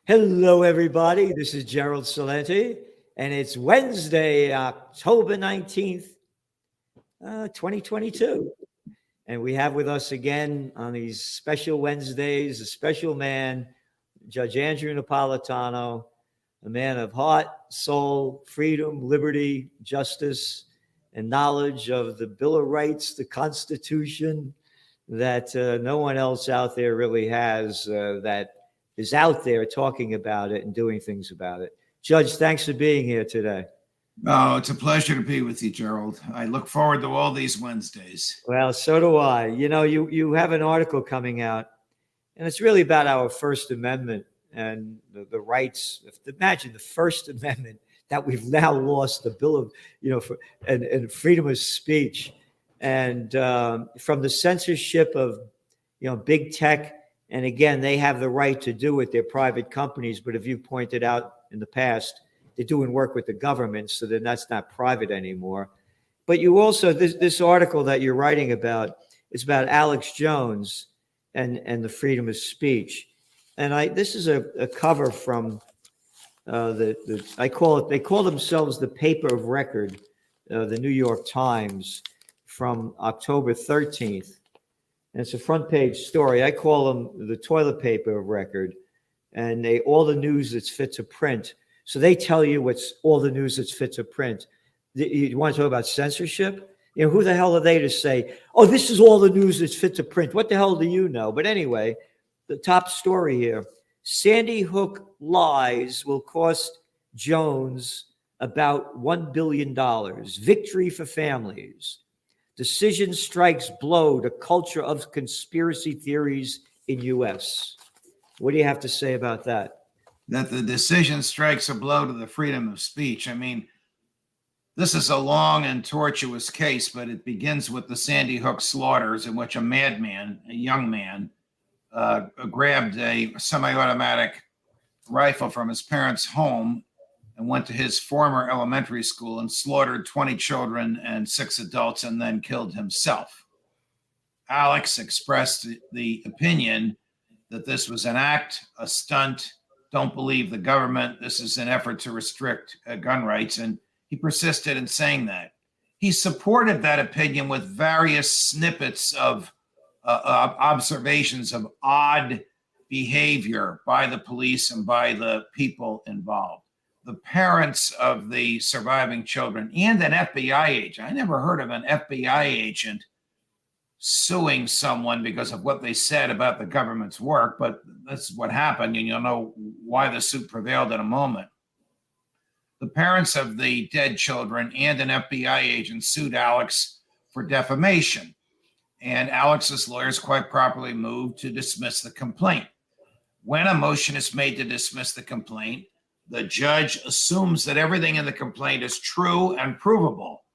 Hello, everybody. This is Gerald Salenti, and it's Wednesday, October 19th, 2022. And we have with us again on these special Wednesdays a special man, Judge Andrew Napolitano, a man of heart, soul, freedom, liberty, justice, and knowledge of the Bill of Rights, the Constitution, that no one else out there really has, that is out there talking about it and doing things about it. Judge, thanks for being here today. Oh, it's a pleasure to be with you, Gerald. I look forward to all these Wednesdays. Well, so do I. You know, you have an article coming out, and it's really about our First Amendment and the rights. Imagine the First Amendment that we've now lost, the Bill of, and freedom of speech. And from the censorship of, big tech. And again, they have the right to do it. They're private companies. But if you pointed out in the past, they're doing work with the government. So then that's not private anymore. But you also, this article that you're writing about is about Alex Jones and the freedom of speech. And this is a cover from they call themselves the paper of record, the New York Times, from October 13th. And it's a front page story. I call them the toilet paper of record, and all the news that's fit to print. So they tell you what's all the news that's fit to print. You want to talk about censorship? Who the hell are they to say, oh, this is all the news that's fit to print? What the hell do you know? But anyway, the top story here, Sandy Hook lies will cost Jones about $1 billion. Victory for families. Decision strikes blow to culture of conspiracy theories in U.S. What do you have to say about that? That the decision strikes a blow to the freedom of speech. I mean, this is a long and tortuous case, but it begins with the Sandy Hook slaughters, in which a madman, a young man, grabbed a semi-automatic rifle from his parents' home and went to his former elementary school and slaughtered 20 children and 6 adults and then killed himself. Alex expressed the opinion that this was an act, a stunt, don't believe the government, this is an effort to restrict gun rights, and he persisted in saying that. He supported that opinion with various snippets of observations of odd behavior by the police and by the people involved. The parents of the surviving children and an FBI agent. I never heard of an FBI agent suing someone because of what they said about the government's work, but that's what happened, and you'll know why the suit prevailed in a moment. The parents of the dead children and an FBI agent sued Alex for defamation, and Alex's lawyers quite properly moved to dismiss the complaint. When a motion is made to dismiss the complaint, the judge assumes that everything in the complaint is true and provable.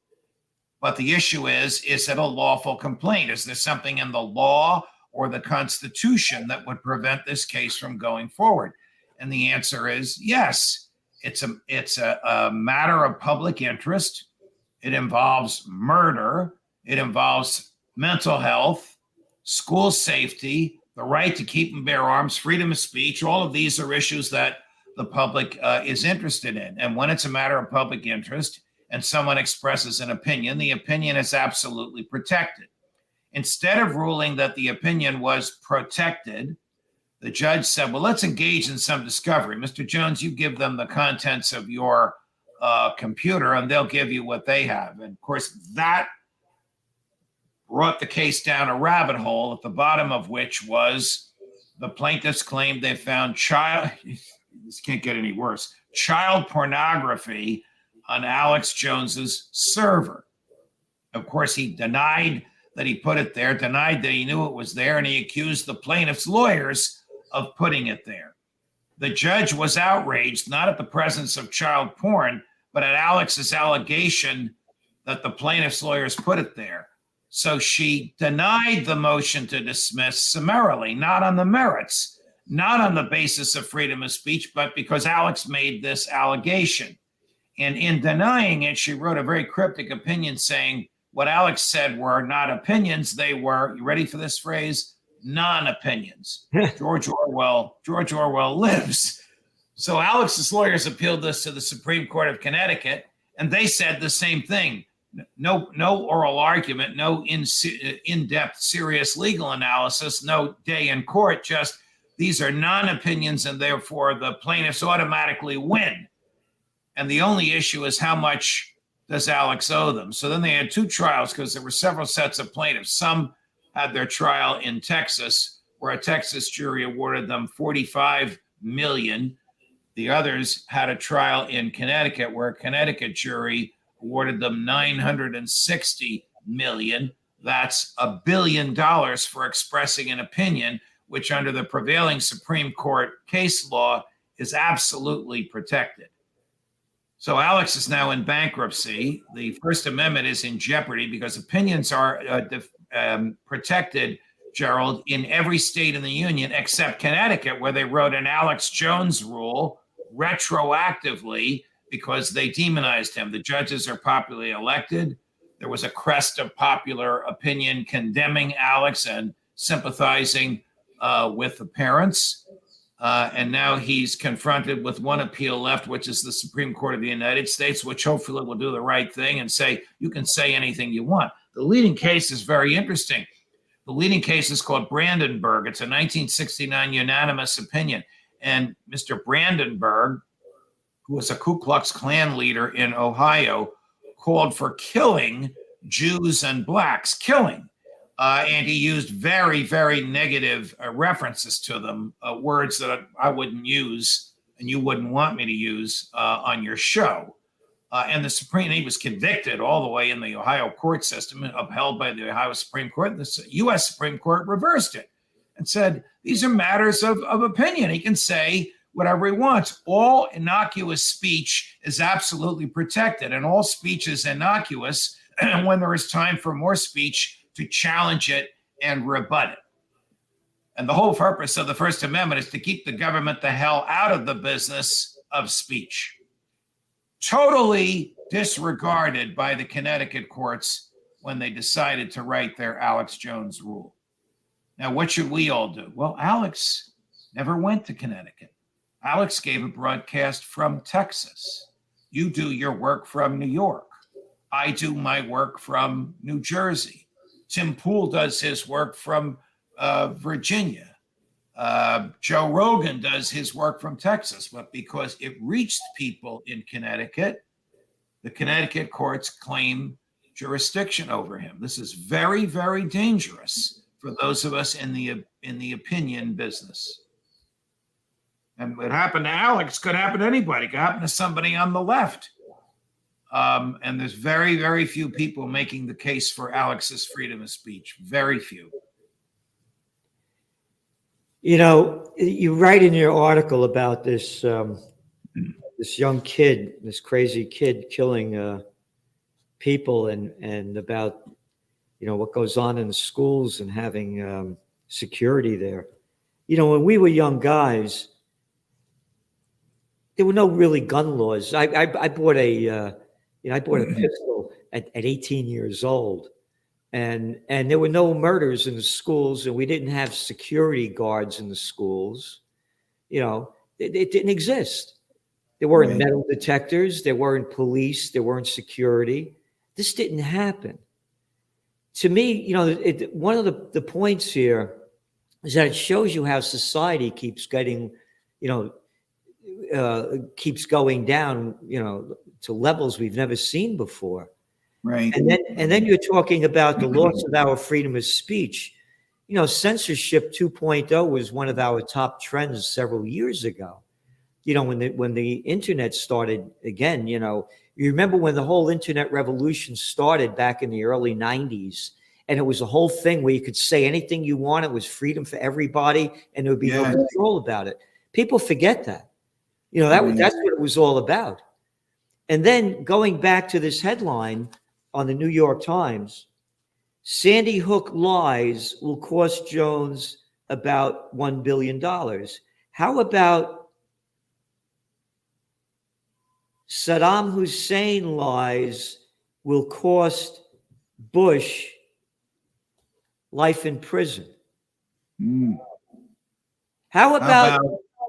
But the issue is it a lawful complaint? Is there something in the law or the Constitution that would prevent this case from going forward? And the answer is yes. It's a matter of public interest. It involves murder. It involves mental health, school safety, the right to keep and bear arms, freedom of speech. All of these are issues that the public is interested in. And when it's a matter of public interest and someone expresses an opinion, the opinion is absolutely protected. Instead of ruling that the opinion was protected, the judge said, well, let's engage in some discovery. Mr. Jones, you give them the contents of your computer and they'll give you what they have. And of course, that brought the case down a rabbit hole, at the bottom of which was the plaintiffs claimed they found this can't get any worse, child pornography on Alex Jones's server. Of course, he denied that he put it there, denied that he knew it was there, and he accused the plaintiff's lawyers of putting it there. The judge was outraged, not at the presence of child porn, but at Alex's allegation that the plaintiff's lawyers put it there. So she denied the motion to dismiss summarily, not on the merits, not on the basis of freedom of speech, but because Alex made this allegation. And in denying it, she wrote a very cryptic opinion saying what Alex said were not opinions. They were, you ready for this phrase? Non-opinions. George Orwell lives. So Alex's lawyers appealed this to the Supreme Court of Connecticut, and they said the same thing. No oral argument, no in-depth serious legal analysis, no day in court, just these are non-opinions and therefore the plaintiffs automatically win. And the only issue is how much does Alex owe them? So then they had two trials because there were several sets of plaintiffs. Some had their trial in Texas, where a Texas jury awarded them $45 million. The others had a trial in Connecticut, where a Connecticut jury awarded them $960 million. That's $1 billion for expressing an opinion, which under the prevailing Supreme Court case law is absolutely protected. So Alex is now in bankruptcy. The First Amendment is in jeopardy because opinions are protected, Gerald, in every state in the union except Connecticut, where they wrote an Alex Jones rule retroactively because they demonized him. The judges are popularly elected. There was a crest of popular opinion condemning Alex and sympathizing with the parents. And now he's confronted with one appeal left, which is the Supreme Court of the United States, which hopefully will do the right thing and say, you can say anything you want. The leading case is very interesting. The leading case is called Brandenburg. It's a 1969 unanimous opinion. And Mr. Brandenburg, who was a Ku Klux Klan leader in Ohio, called for killing Jews and blacks, killing. And he used very, very negative references to them, words that I wouldn't use and you wouldn't want me to use on your show. And he was convicted all the way in the Ohio court system, upheld by the Ohio Supreme Court. The U.S. Supreme Court reversed it and said, these are matters of opinion. He can say whatever he wants. All innocuous speech is absolutely protected, and all speech is innocuous when there is time for more speech to challenge it and rebut it. And the whole purpose of the First Amendment is to keep the government the hell out of the business of speech. Totally disregarded by the Connecticut courts when they decided to write their Alex Jones rule. Now, what should we all do? Well, Alex never went to Connecticut. Alex gave a broadcast from Texas. You do your work from New York. I do my work from New Jersey. Tim Pool does his work from Virginia. Joe Rogan does his work from Texas. But because it reached people in Connecticut, the Connecticut courts claim jurisdiction over him. This is very, very dangerous for those of us in the opinion business. And what happened to Alex could happen to anybody. It could happen to somebody on the left. And there's very, very few people making the case for Alex's freedom of speech. Very few. You know, you write in your article about this this young kid, this crazy kid killing people, and about what goes on in the schools and having security there. When we were young guys, there were no really gun laws. I bought a pistol at 18 years old, and there were no murders in the schools, and we didn't have security guards in the schools. It didn't exist. There weren't metal detectors. There weren't police. There weren't security. This didn't happen. To me, one of the points here is that it shows you how society keeps getting, keeps going down, to levels we've never seen before. Right. And then you're talking about the loss of our freedom of speech. Censorship 2.0 was one of our top trends several years ago. When the internet started again, you remember when the whole internet revolution started back in the early 90s, and it was a whole thing where you could say anything you want. It was freedom for everybody, and there would be no control about it. People forget that. That's what it was all about. And then going back to this headline on the New York Times, Sandy Hook lies will cost Jones about $1 billion. How about Saddam Hussein lies will cost Bush life in prison? How about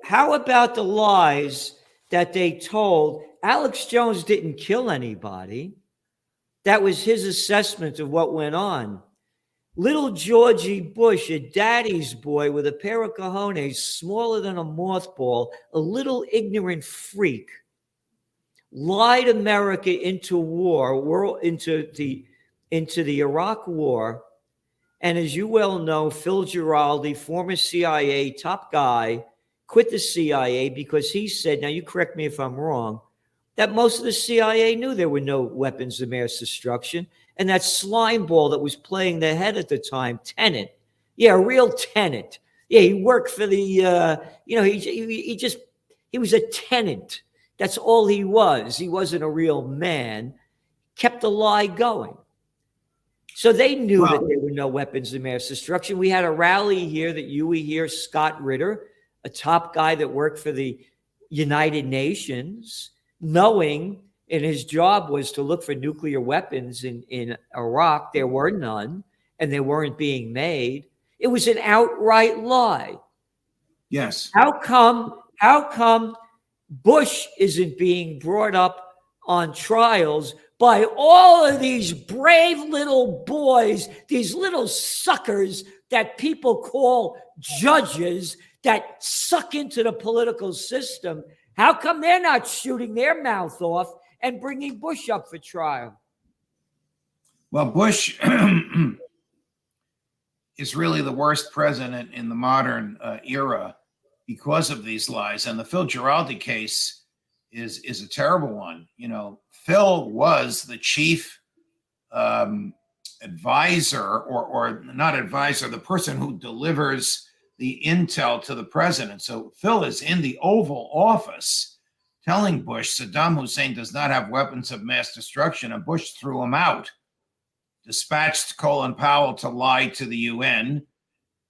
how about the lies that they told? Alex Jones didn't kill anybody. That was his assessment of what went on. Little Georgie Bush, a daddy's boy with a pair of cojones smaller than a mothball, a little ignorant freak, lied America into war, into the Iraq War. And as you well know, Phil Giraldi, former CIA top guy, quit the CIA because he said, now you correct me if I'm wrong, that most of the CIA knew there were no weapons of mass destruction. And that slime ball that was playing the head at the time, Tenet, yeah, a real Tenet. Yeah, he worked for the, he was a tenant. That's all he was. He wasn't a real man. Kept the lie going. So they knew that there were no weapons of mass destruction. We had a rally here that you were here, Scott Ritter, a top guy that worked for the United Nations, knowing, and his job was to look for nuclear weapons in Iraq. There were none, and they weren't being made. It was an outright lie. Yes. How come Bush isn't being brought up on trials by all of these brave little boys, these little suckers that people call judges that suck into the political system? How come they're not shooting their mouth off and bringing Bush up for trial? Well, Bush is really the worst president in the modern era because of these lies. And the Phil Giraldi case is a terrible one. You know, Phil was the chief advisor, or not advisor, the person who delivers the intel to the president. So Phil is in the Oval Office telling Bush Saddam Hussein does not have weapons of mass destruction, and Bush threw him out, dispatched Colin Powell to lie to the UN,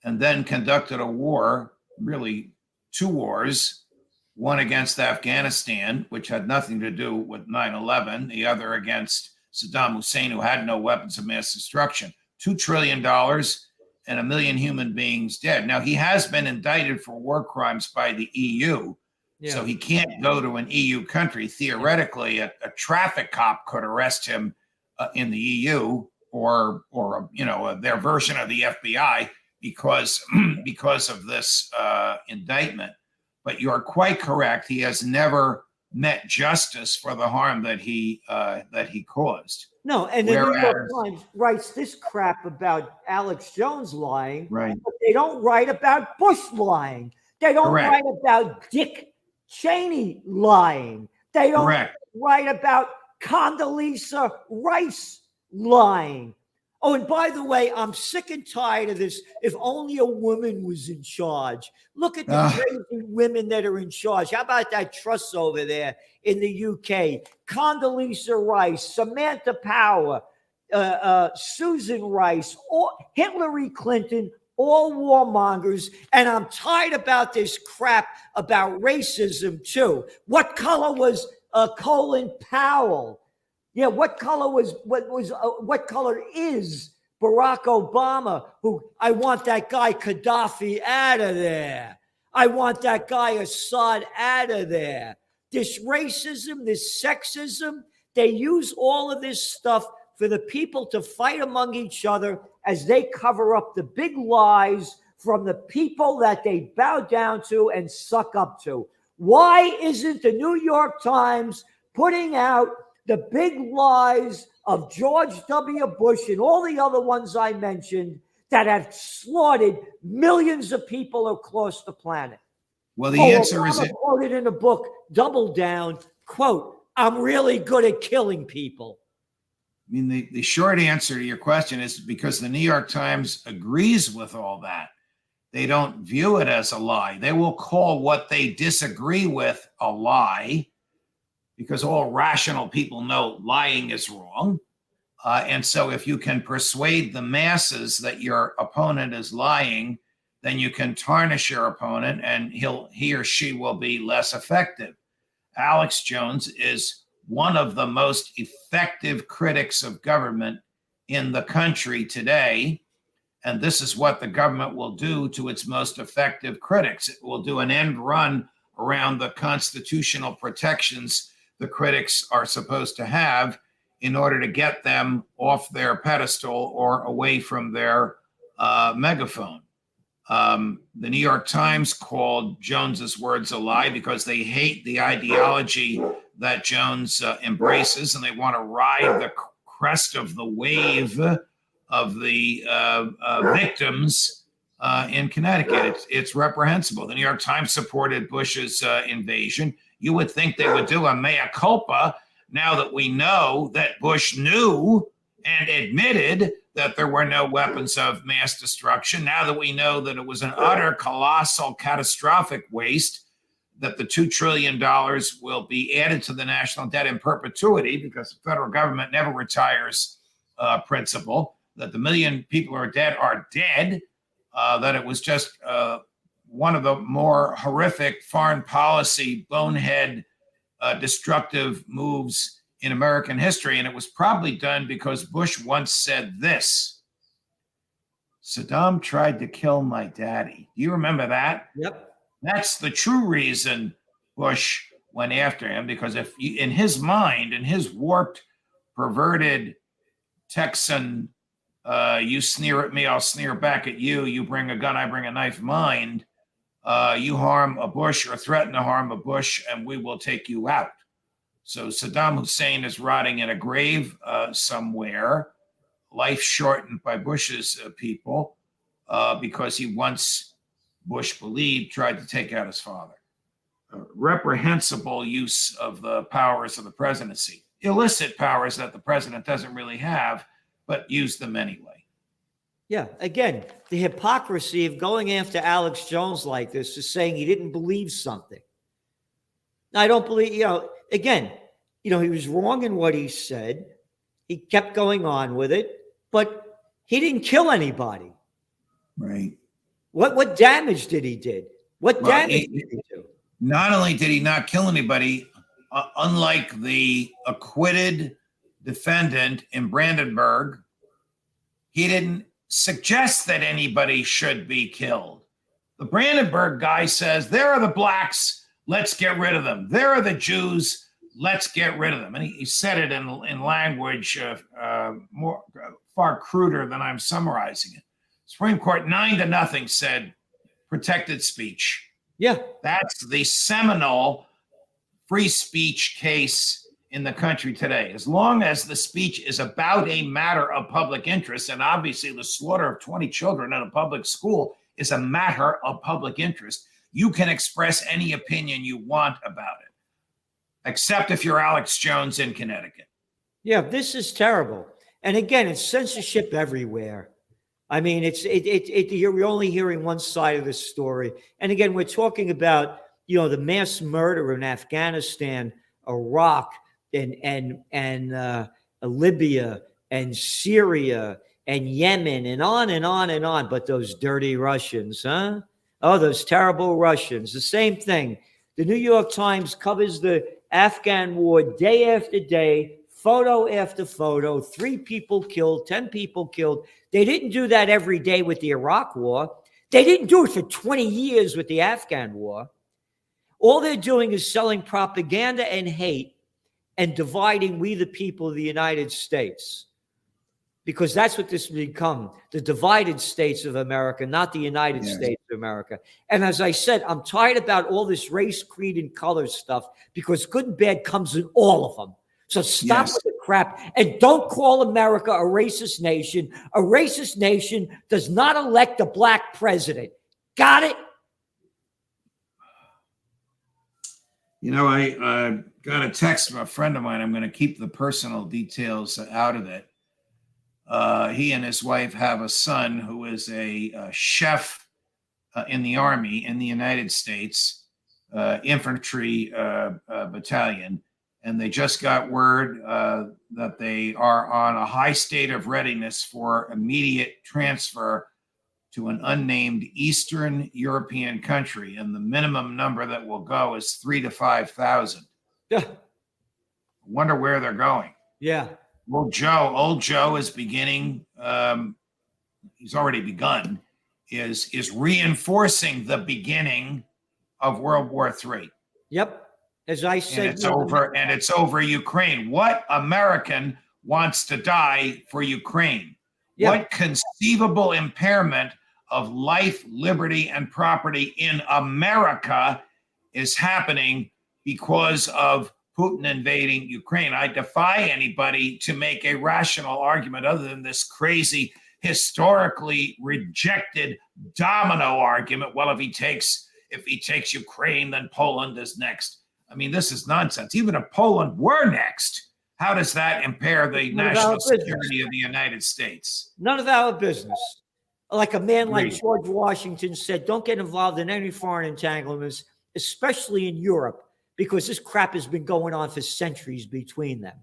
and then conducted a war, really two wars, one against Afghanistan, which had nothing to do with 9/11, the other against Saddam Hussein, who had no weapons of mass destruction. $2 trillion and 1 million human beings dead. Now, he has been indicted for war crimes by the EU, so he can't go to an EU country. Theoretically, a traffic cop could arrest him in the EU, or their version of the FBI, because of this indictment. But you are quite correct. He has never met justice for the harm that he caused. No, and the New York Times writes this crap about Alex Jones lying, right? But they don't write about Bush lying. They don't write about Dick Cheney lying. They don't write about Condoleezza Rice lying. Oh, and by the way, I'm sick and tired of this. If only a woman was in charge. Look at the crazy women that are in charge. How about that truss over there in the UK? Condoleezza Rice, Samantha Power, Susan Rice, Hillary Clinton, all warmongers. And I'm tired about this crap about racism too. What color was Colin Powell? Yeah, what color is Barack Obama? Who I want that guy Gaddafi out of there. I want that guy Assad out of there. This racism, this sexism, they use all of this stuff for the people to fight among each other as they cover up the big lies from the people that they bow down to and suck up to. Why isn't the New York Times putting out the big lies of George W. Bush and all the other ones I mentioned that have slaughtered millions of people across the planet? Well, the answer is quoted in the book, Double Down, quote, I'm really good at killing people. I mean, the short answer to your question is because the New York Times agrees with all that. They don't view it as a lie. They will call what they disagree with a lie, because all rational people know lying is wrong. And so if you can persuade the masses that your opponent is lying, then you can tarnish your opponent and he or she will be less effective. Alex Jones is one of the most effective critics of government in the country today. And this is what the government will do to its most effective critics. It will do an end run around the constitutional protections the critics are supposed to have in order to get them off their pedestal or away from their megaphone. The New York Times called Jones's words a lie because they hate the ideology that Jones embraces, and they want to ride the crest of the wave of the victims in Connecticut. It's reprehensible. The New York Times supported Bush's invasion. You would think they would do a mea culpa now that we know that Bush knew and admitted that there were no weapons of mass destruction. Now that we know that it was an utter, colossal, catastrophic waste, that the $2 trillion will be added to the national debt in perpetuity because the federal government never retires principle, that the million people who are dead, that it was just one of the more horrific foreign policy, bonehead, destructive moves in American history. And it was probably done because Bush once said this: Saddam tried to kill my daddy. Do you remember that? Yep. That's the true reason Bush went after him, because if you, in his mind, in his warped, perverted Texan, you sneer at me, I'll sneer back at you, you bring a gun, I bring a knife mind, you harm a Bush or threaten to harm a Bush, and we will take you out. So Saddam Hussein is rotting in a grave somewhere, life shortened by Bush's people, because he once, Bush believed, tried to take out his father. Reprehensible use of the powers of the presidency. Illicit powers that the president doesn't really have, but use them anyway. Yeah, again, the hypocrisy of going after Alex Jones like this is saying he didn't believe something. I don't believe, again, he was wrong in what he said. He kept going on with it, but he didn't kill anybody. Right. What damage did he do? What damage did he do? Not only did he not kill anybody, unlike the acquitted defendant in Brandenburg, he didn't suggest that anybody should be killed. The Brandenburg guy says, there are the blacks, let's get rid of them. There are the Jews, let's get rid of them. And he said it in language more far cruder than I'm summarizing it. Supreme Court 9-0 said protected speech. Yeah. That's the seminal free speech case in the country today. As long as the speech is about a matter of public interest, and obviously the slaughter of 20 children in a public school is a matter of public interest, you can express any opinion you want about it, except if you're Alex Jones in Connecticut. Yeah, this is terrible. And again, it's censorship everywhere. I mean, you're only hearing one side of the story. And again, we're talking about, the mass murder in Afghanistan, Iraq, and Libya, and Syria, and Yemen, and on and on and on. But those dirty Russians, huh? Oh, those terrible Russians. The same thing. The New York Times covers the Afghan war day after day, photo after photo, 3 people killed, 10 people killed. They didn't do that every day with the Iraq war. They didn't do it for 20 years with the Afghan war. All they're doing is selling propaganda and hate and dividing we, the people of the United States. Because that's what this has become, the divided states of America, not the United States of America. And as I said, I'm tired about all this race, creed, and color stuff, because good and bad comes in all of them. So stop with the crap, and don't call America a racist nation. A racist nation does not elect a black president. Got it? I got a text from a friend of mine. I'm going to keep the personal details out of it. He and his wife have a son who is a chef in the Army in the United States, infantry battalion. And they just got word that they are on a high state of readiness for immediate transfer to an unnamed Eastern European country. And the minimum number that will go is 3,000 to 5,000. Yeah. Wonder where they're going. Yeah. Old Joe is beginning he's already begun, is reinforcing the beginning of World War III. Yep. As I And said, it's over Ukraine. What American wants to die for Ukraine? yeah. What conceivable impairment of life, liberty, and property in America is happening because of Putin invading Ukraine? I defy anybody to make a rational argument other than this crazy, historically rejected domino argument. Well, if he takes Ukraine, then Poland is next. I mean, this is nonsense. Even if Poland were next, how does that impair the national security of the United States? None of our business. Like a man like Agreed. George Washington said, don't get involved in any foreign entanglements, especially in Europe, because this crap has been going on for centuries between them.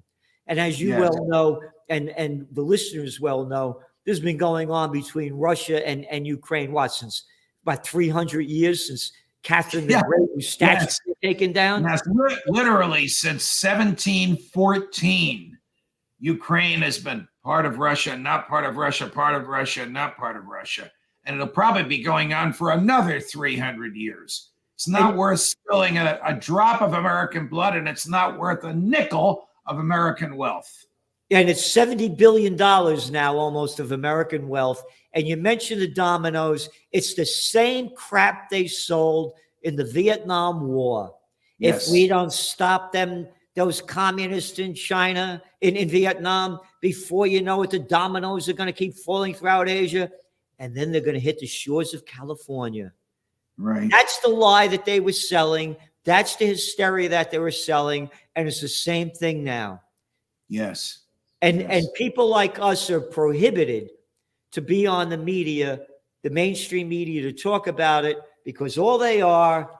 And as you well know, and the listeners well know, this has been going on between Russia and Ukraine, since about 300 years, since Catherine the Great, whose statues were taken down? Yes, literally since 1714, Ukraine has been part of Russia, not part of Russia, part of Russia, not part of Russia. And it'll probably be going on for another 300 years. It's not worth spilling a drop of American blood, and it's not worth a nickel of American wealth. And it's $70 billion now almost of American wealth. And you mentioned the dominoes. It's the same crap they sold in the Vietnam War. Yes. If we don't stop them, those communists in China, in Vietnam, before you know it, the dominoes are going to keep falling throughout Asia. And then they're going to hit the shores of California. Right. That's the lie that they were selling. That's the hysteria that they were selling. And it's the same thing now. Yes. And people like us are prohibited to be on the media, the mainstream media, to talk about it, because all they are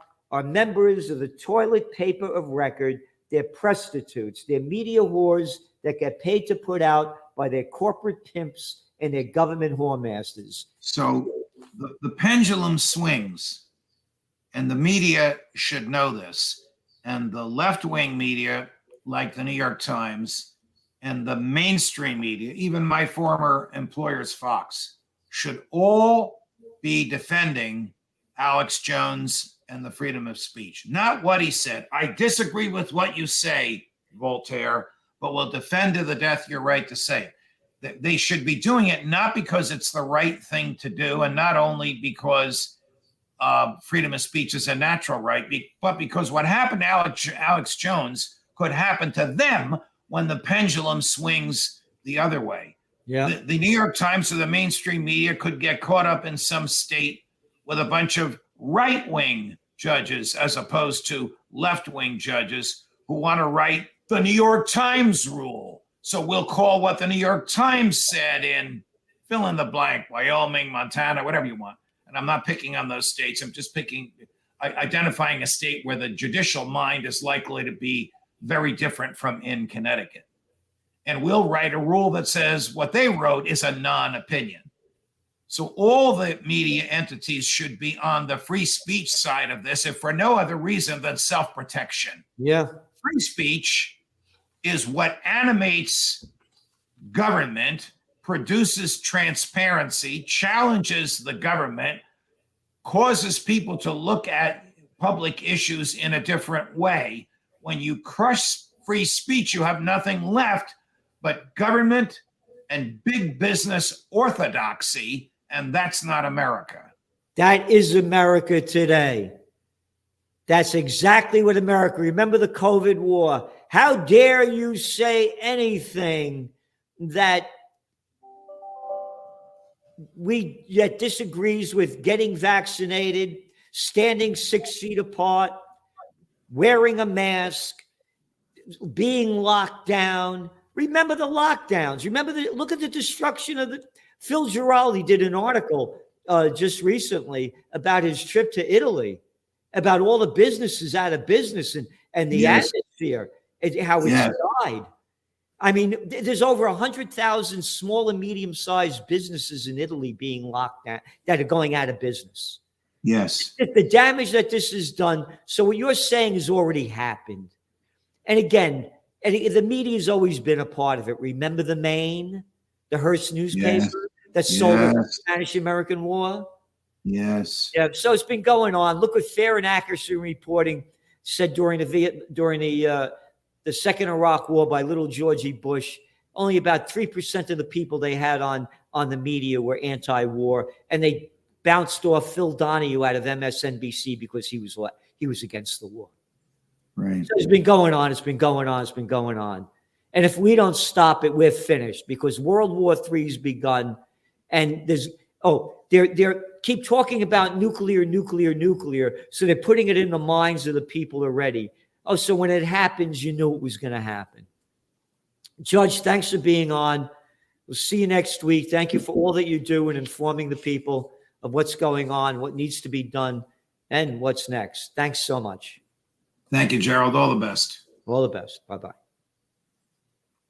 members of the toilet paper of record. They're prostitutes. They're media whores that get paid to put out by their corporate pimps and their government whoremasters. So the pendulum swings, and the media should know this. And the left-wing media, like the New York Times, and the mainstream media, even my former employer's Fox, should all be defending Alex Jones and the freedom of speech. Not what he said. I disagree with what you say, Voltaire, but will defend to the death your right to say it. They should be doing it not because it's the right thing to do, and not only because freedom of speech is a natural right, but because what happened to Alex Jones could happen to them when the pendulum swings the other way. Yeah. The New York Times or the mainstream media could get caught up in some state with a bunch of right-wing judges as opposed to left-wing judges who want to write the New York Times rule. So we'll call what the New York Times said in fill in the blank, Wyoming, Montana, whatever you want. And I'm not picking on those states. I'm just identifying a state where the judicial mind is likely to be very different from in Connecticut. And we'll write a rule that says what they wrote is a non-opinion. So all the media entities should be on the free speech side of this, if for no other reason than self-protection. Yeah. Free speech is what animates government, produces transparency, challenges the government, causes people to look at public issues in a different way. When you crush free speech, you have nothing left but government and big business orthodoxy, and that's not America. That is America today. That's exactly what America. Remember the COVID war. How dare you say anything that disagrees with getting vaccinated, standing 6 feet apart, wearing a mask, being locked down. Remember the lockdowns. Look at the destruction of Phil Giraldi did an article just recently about his trip to Italy, about all the businesses out of business and the atmosphere and how it's died. I mean, there's over 100,000 small and medium-sized businesses in Italy being locked down that are going out of business. Yes. The damage that this has done. So what you're saying has already happened. And again, the media has always been a part of it. Remember the Maine, the Hearst newspaper? that sold us the Yes. Spanish-American War. Yes. Yeah, so it's been going on. Look what Fair and Accuracy Reporting said during the Second Iraq War by little Georgie Bush. Only about 3% of the people they had on the media were anti-war, and they bounced off Phil Donahue out of MSNBC because he was against the war. Right. So it's been going on. It's been going on. It's been going on. And if we don't stop it, we're finished, because World War III has begun. And they're keep talking about nuclear. So they're putting it in the minds of the people already. Oh, so when it happens, you knew it was going to happen. Judge, thanks for being on. We'll see you next week. Thank you for all that you do in informing the people of what's going on, what needs to be done, and what's next. Thanks so much. Thank you, Gerald. All the best. All the best. Bye-bye.